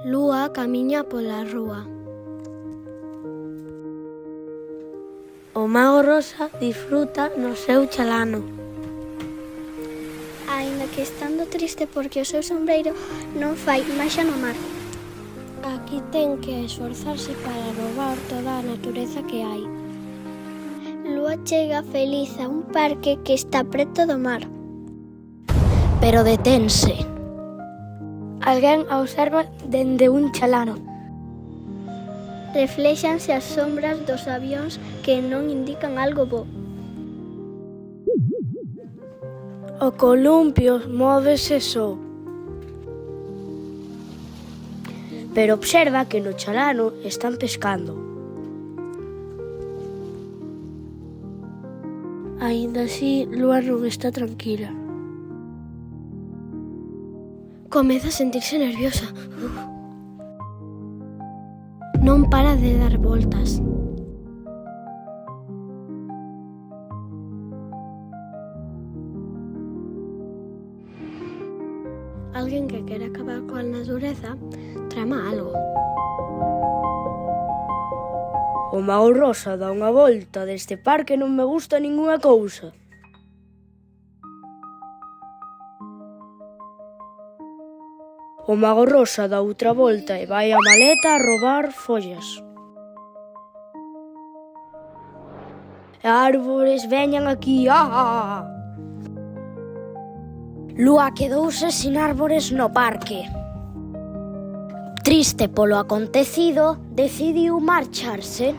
Lúa camiña pola rúa. O mago rosa disfruta no seu chalano. Aínda que estando triste porque o seu sombreiro non fai maxia no mar. Aquí ten que esforzarse para roubar toda a natureza que hai. Lúa chega feliz a un parque que está preto do mar. Pero detense. Alguén a observa dende un chalano. Refléxanse as sombras dos avións que non indican algo bo. O columpio móvese só. Pero observa que no chalano están pescando. Aínda así, Lúa non está tranquila. Comeza a sentirse nerviosa. Non para de dar voltas. Alguén que quere acabar coa natureza trama algo. O mago rosa dá unha volta deste parque, non me gusta ningunha cousa. O mago rosa dá outra volta e vai á maleta a roubar follas. Árbores, veñan aquí, Lúa quedouse sin árbores no parque. Triste polo acontecido, decidiu marcharse.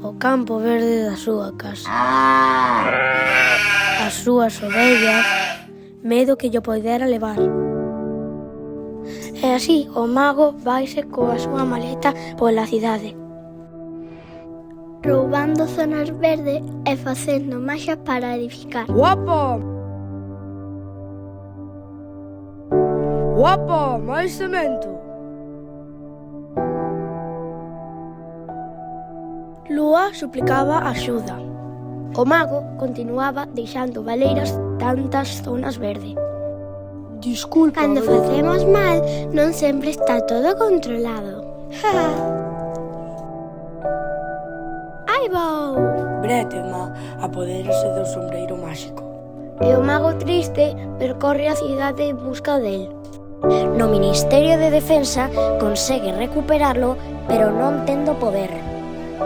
O campo verde da súa casa. As súas ovellas, medo que lle poidera levar. E así o mago vaise coa súa maleta pola cidade, Roubando zonas verdes e facendo maxia para edificar. Guapo! Guapo, máis cemento! Lúa suplicaba axuda. O mago continuaba deixando baleiras tantas zonas verde. Disculpa. Cando facemos mal, non sempre está todo controlado. Ai, vou! Bretema apoderase do sombreiro máxico. E o mago triste percorre a cidade en busca del. No Ministerio de Defensa consegue recuperarlo, pero non tendo poder.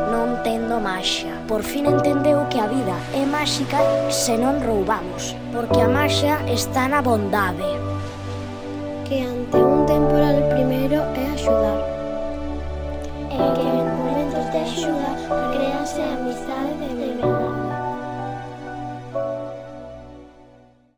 Non tendo maxia. Por fin entendeu que a vida é máxica se non roubamos, porque a maxia está na bondade. Que ante un temporal primeiro é axudar.